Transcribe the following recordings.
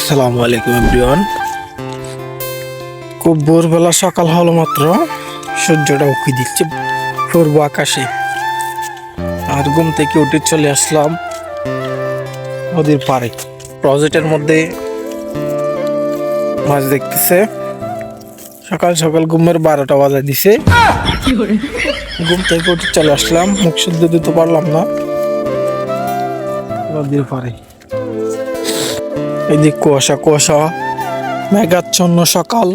আসসালামু আলাইকুম এভরিওয়ান। খুব ভোরবেলা সকাল হলো মাত্র সূর্যটা উঁকি দিচ্ছে পূর্ব আকাশে। আর ঘুম থেকে উঠে চলে আসলাম নদীর পাড়ে। প্রজেক্টের মধ্যে মাছ দেখতেছে। সকাল সকাল ঘুমের 12টা বাজে দিছে। ঘুম থেকে উঠে চলে আসলাম, মুখ শুদ্ধ দিতে পারলাম না। নদীর পাড়ে এদিক কুয়াশা কুয়াশা, মেঘাচ্ছন্ন সকাল,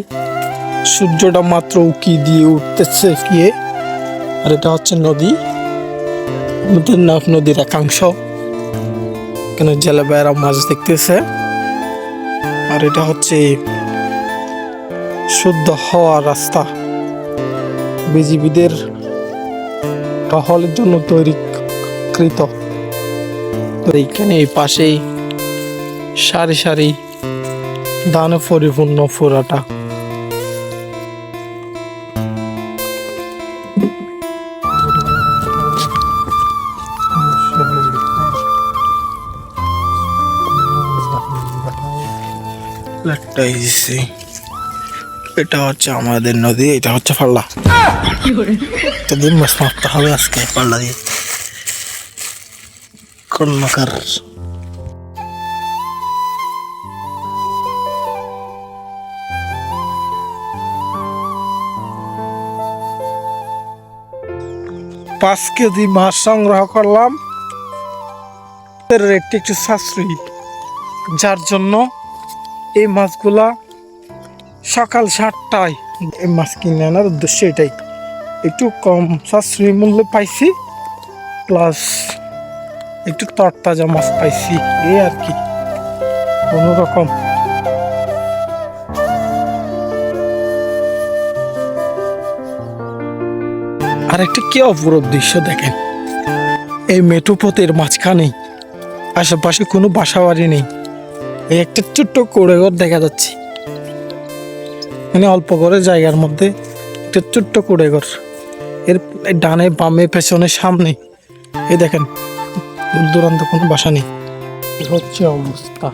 সূর্যটা মাত্র উকি দিয়ে উঠতেছে গিয়ে। আর এটা হচ্ছে নদী, নদীর একাংশ। এখানে জেলে ভাইয়েরা মাছ দেখতেছে। আর এটা হচ্ছে শুদ্ধ হওয়ার রাস্তা, বিজিবিদের টহলের জন্য তৈরিকৃত। তো এইখানে এই পাশেই সারি সারি ধানে পরিপূর্ণ পুরাটা। এটা হচ্ছে আমাদের নদী, এটা হচ্ছে পাল্লা। দিন মাছ মারতে হবে আজকে পাল্লা দিয়ে। কর্ণকার পাঁচ কেজি মাছ সংগ্রহ করলাম। রেটটা একটু সাশ্রয়ী, যার জন্য এই মাছগুলা সকাল 7টায় এই মাছ কিনে আনার উদ্দেশ্য এটাই। একটু কম সাশ্রয়ী মূল্যে পাইছি, প্লাস একটু তরতাজা মাছ পাইছি, এই আর কি। কোনো রকম আর একটা কি অপরূপ দৃশ্য দেখেন। এই মেঠো পথের মাঝখানে আশেপাশে কোনো বাসা বাড়ি নেই। এই একটা ছোট্ট কুড়েঘর দেখা যাচ্ছে, মানে অল্প করে জায়গার মধ্যে একটা ছোট্ট কুড়েঘর। এর ডানে বামে পেছনে সামনে এই দেখেন দূর দূরান্ত কোনো বাসা নেই। হচ্ছে অবস্থা,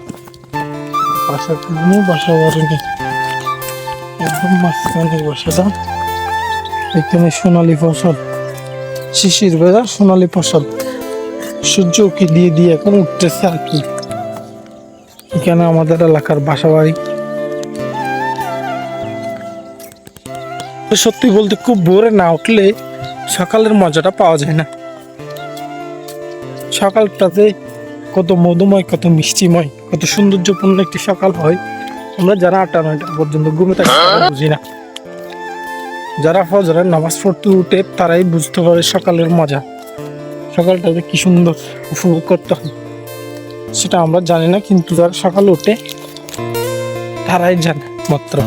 কোনো বাসা বাড়ি নেই, একদম মাঝখানে বাসাটা। এখানে সোনালী ফসল, শিশির বেড়া সোনালী ফসল, সূর্য উঁকি দিয়ে দিয়ে এখন উঠতেছে আর কি। এখানে আমাদের এলাকার বাসা বাড়ি। সত্যি বলতে খুব ভোরে না উঠলে সকালের মজাটা পাওয়া যায় না। সকালটাতে কত মধুময়, কত মিষ্টিময়, কত সৌন্দর্যপূর্ণ একটি সকাল হয়। আমরা যারা 8টা-9টা পর্যন্ত ঘুমে থাকি বুঝি না। যারা ফজরের নামাজ পড়তে উঠে তারাই বুঝতে পারে সকালের মজা। সকালটাতে কি সুন্দর উপভোগ করতে হয় সেটা আমরা জানি না, কিন্তু যারা সকালে উঠে তারাই জানে মাত্র।